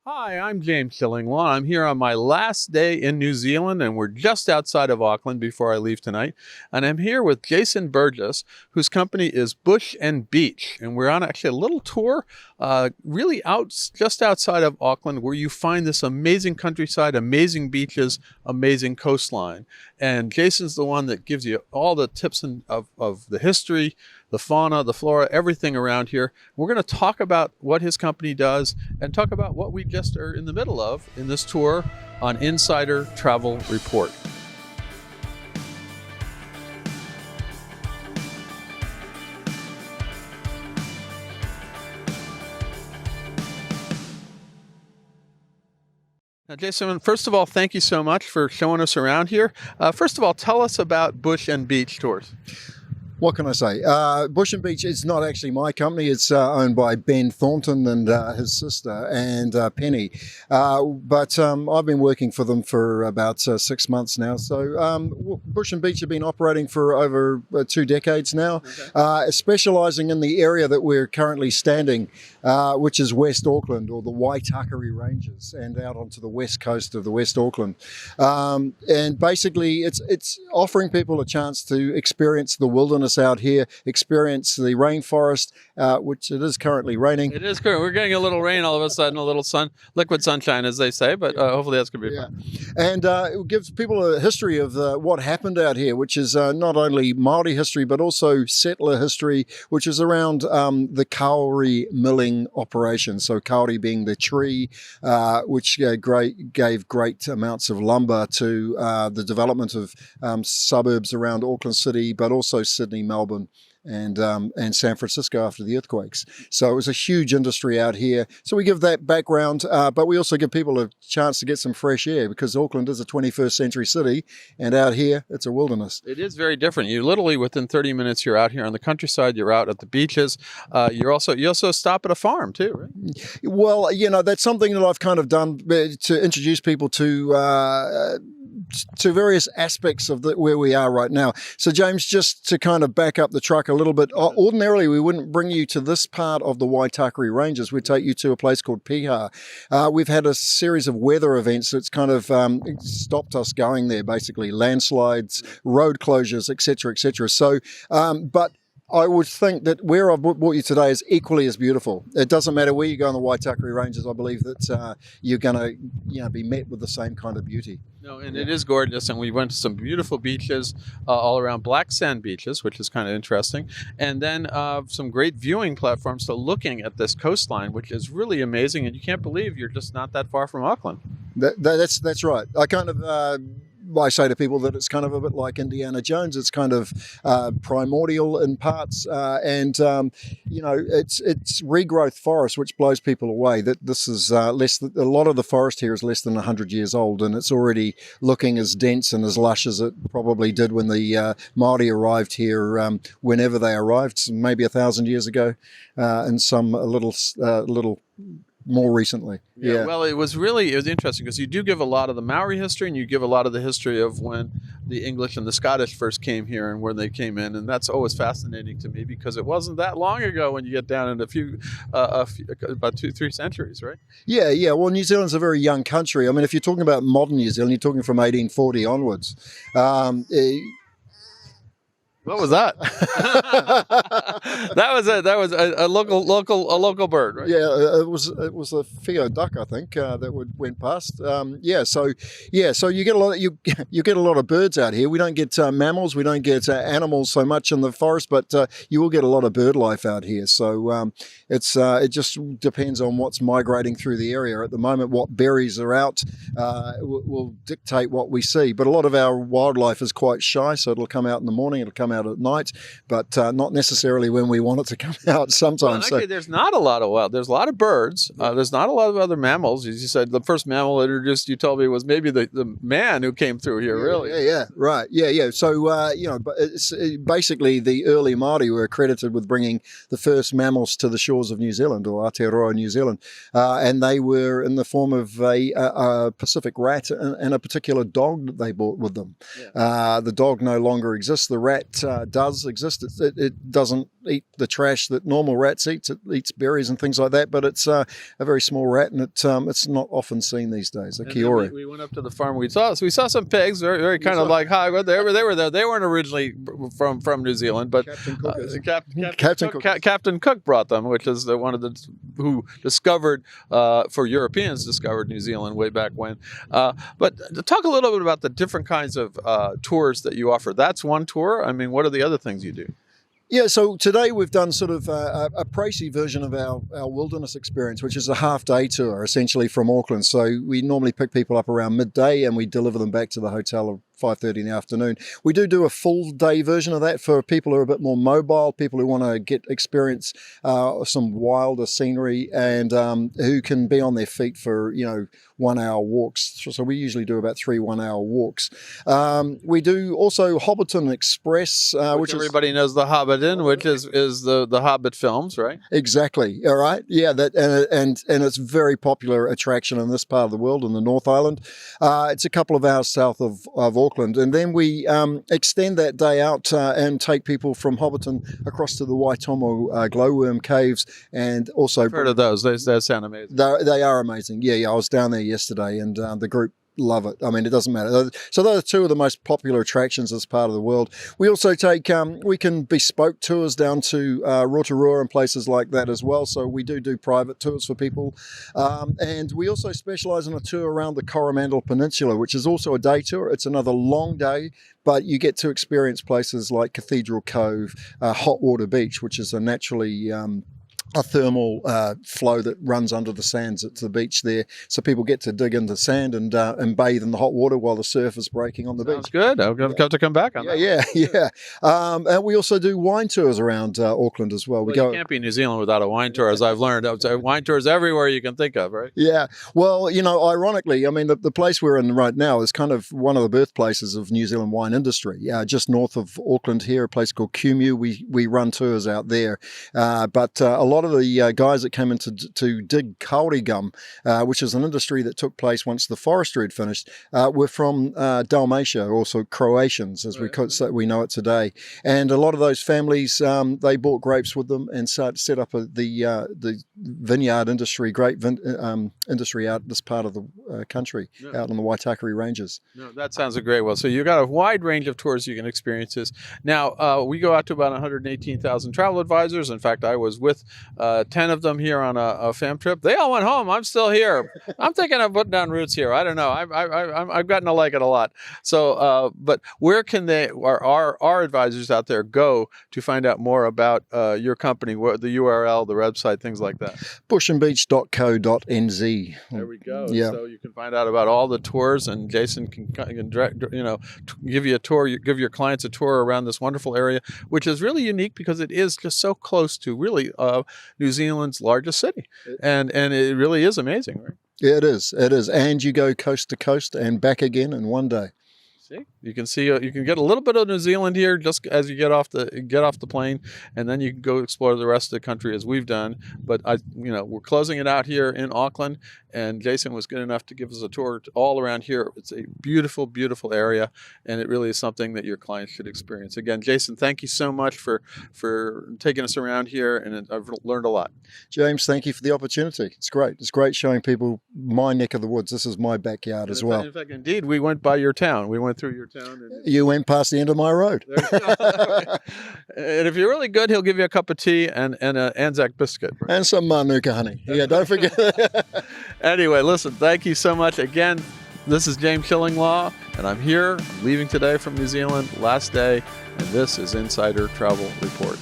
Hi, I'm James Shillinglaw. I'm here on my last day in New Zealand, and we're just outside of Auckland before I leave tonight. And I'm here with Jason Burgess, whose company is Bush and Beach. And we're on actually a little tour, really just outside of Auckland, where you find this amazing countryside, amazing beaches, amazing coastline. And Jason's the one that gives you all the tips of the history, the fauna, the flora, everything around here. We're going to talk about what his company does and talk about what we just are in the middle of in this tour on Insider Travel Report. Now, Jason, first of all, thank you so much for showing us around here. First of all, tell us about Bush and Beach Tours. What can I say? Bush and Beach is not actually my company. It's owned by Ben Thornton and his sister and Penny. But I've been working for them for about 6 months now. So Bush and Beach have been operating for over 2 decades now, specialising in the area that we're currently standing, which is West Auckland, or the Waitakere Ranges, and out onto the west coast of the West Auckland. And basically it's offering people a chance to experience the wilderness out here, experience the rainforest, which it is currently raining. It is current. We're getting a little rain all of a sudden, a little liquid sunshine, as they say, but hopefully that's going to be fun. And it gives people a history of what happened out here, which is not only Māori history, but also settler history, which is around the kauri milling operation. So kauri being the tree, which gave great amounts of lumber to the development of suburbs around Auckland City, but also Sydney, Melbourne, and San Francisco after the earthquakes. So it was a huge industry out here. So we give that background, but we also give people a chance to get some fresh air, because Auckland is a 21st century city, and out here it's a wilderness. It is very different. You literally, within 30 minutes, you're out here on the countryside. You're out at the beaches. You also stop at a farm too, right? Well, that's something that I've kind of done to introduce people to various aspects of where we are right now. So James, just to kind of back up the truck a little bit, ordinarily we wouldn't bring you to this part of the Waitakere Ranges. We'd take you to a place called Piha. We've had a series of weather events that's kind of stopped us going there, basically landslides, road closures, etc., etc. So, but I would think that where I've brought you today is equally as beautiful. It doesn't matter where you go in the Waitakere Ranges. I believe that you're going to be met with the same kind of beauty. No, and it is gorgeous, and we went to some beautiful beaches all around, black sand beaches, which is kind of interesting, and then some great viewing platforms. So looking at this coastline, which is really amazing, and you can't believe you're just not that far from Auckland. That's right. I say to people that it's kind of a bit like Indiana Jones. It's kind of primordial in parts, and it's regrowth forest, which blows people away. That this is a lot of the forest here is less than 100 years old, and it's already looking as dense and as lush as it probably did when the Māori arrived here, whenever they arrived, maybe 1,000 years ago, and some a little more recently. Yeah. Well, it was interesting, because you do give a lot of the Maori history, and you give a lot of the history of when the English and the Scottish first came here and where they came in, and that's always fascinating to me, because it wasn't that long ago when you get down in about 2-3 centuries, right? Yeah. Well, New Zealand's a very young country. I mean, if you're talking about modern New Zealand, you're talking from 1840 onwards. What was that? That was a local bird, right? Yeah, it was a Fio duck, I think, that went past. So you get a lot of birds out here. We don't get mammals, we don't get animals so much in the forest, but you will get a lot of bird life out here. So it just depends on what's migrating through the area at the moment. What berries are out will dictate what we see. But a lot of our wildlife is quite shy, so it'll come out in the morning, it'll come out at night, but not necessarily when we want it to come out sometimes. Well, actually, there's not a lot of there's a lot of birds. There's not a lot of other mammals. As you said, the first mammal introduced, you told me, was maybe the man who came through here, really. Yeah, right. Yeah. So, but it's basically the early Māori were credited with bringing the first mammals to the shores of New Zealand, or Aotearoa, New Zealand. And they were in the form of a Pacific rat and a particular dog that they brought with them. Yeah. The dog no longer exists. The rat does exist. It doesn't eat the trash that normal rats eat. It eats berries and things like that, but it's a very small rat, and it's not often seen these days. A Kiore. We went up to the farm. We saw some pigs, very kind of like high. They were there. They weren't originally from New Zealand, but Captain Cook brought them, which is one of the who discovered for Europeans discovered New Zealand way back when. But talk a little bit about the different kinds of tours that you offer. That's one tour. I mean, what are the other things you do? Yeah, so today we've done sort of a pricey version of our wilderness experience, which is a half-day tour, essentially from Auckland. So we normally pick people up around midday and we deliver them back to the hotel at 5:30 in the afternoon. We do a full day version of that for people who are a bit more mobile, people who want to experience some wilder scenery, and who can be on their feet for 1 hour walks. So we usually do about 3 1-hour walks. We do also Hobbiton Express, which everybody knows the Hobbiton, which is the Hobbit films, right? Exactly. All right. Yeah. That and it's a very popular attraction in this part of the world, in the North Island. It's a couple of hours south of Auckland, and then we extend that day out and take people from Hobbiton across to the Waitomo glowworm caves, and also I've heard of those. They sound amazing. They are amazing. Yeah. I was down there yesterday, and the group love it. I mean, it doesn't matter. So those are two of the most popular attractions as part of the world. We also take, we can bespoke tours down to Rotorua and places like that as well. So we do private tours for people. And we also specialize in a tour around the Coromandel Peninsula, which is also a day tour. It's another long day, but you get to experience places like Cathedral Cove, Hot Water Beach, which is a naturally a thermal flow that runs under the sands at the beach there, so people get to dig in the sand and bathe in the hot water while the surf is breaking on the beach. Sounds good. I'll have to come back on that. Yeah. And we also do wine tours around Auckland as well. You can't be in New Zealand without a wine tour, as I've learned. Wine tours everywhere you can think of, right? Yeah. Well, ironically, I mean, the place we're in right now is kind of one of the birthplaces of New Zealand wine industry. Just north of Auckland here, a place called Kumeu. We run tours out there, but a lot of the guys that came in to dig kauri gum, which is an industry that took place once the forestry had finished, were from Dalmatia, also Croatians, as we know it today. And a lot of those families, they bought grapes with them and set up the vineyard industry, industry out this part of the country, out on the Waitakere Ranges. No, that sounds great. Well, so you've got a wide range of tours you can experience this. Now, we go out to about 118,000 travel advisors. In fact, I was with 10 of them here on a fam trip. They all went home. I'm still here. I'm thinking of putting down roots here. I don't know. I've gotten to like it a lot. So, but where can our advisors out there go to find out more about your company, the URL, the website, things like that? bushandbeach.co.nz. There we go. Yeah. So you can find out about all the tours, and Jason can give you a tour, give your clients a tour around this wonderful area, which is really unique because it is just so close to really New Zealand's largest city, and it really is amazing, right? Yeah, it is. And you go coast to coast and back again in one day. You can get a little bit of New Zealand here just as you get off the plane, and then you can go explore the rest of the country as we've done. But we're closing it out here in Auckland, and Jason was good enough to give us a tour all around here. It's a beautiful, beautiful area, and it really is something that your clients should experience. Again, Jason, thank you so much for taking us around here, and I've learned a lot. James, thank you for the opportunity. It's great. It's great showing people my neck of the woods. This is my backyard as well. In fact, indeed, we went by your town. We went through your town. You went past the end of my road. And if you're really good, he'll give you a cup of tea and an Anzac biscuit. Right? And some Manuka honey. Yeah, don't forget. Anyway, listen, thank you so much. Again, this is James Shillinglaw, and I'm leaving today from New Zealand, last day, and this is Insider Travel Report.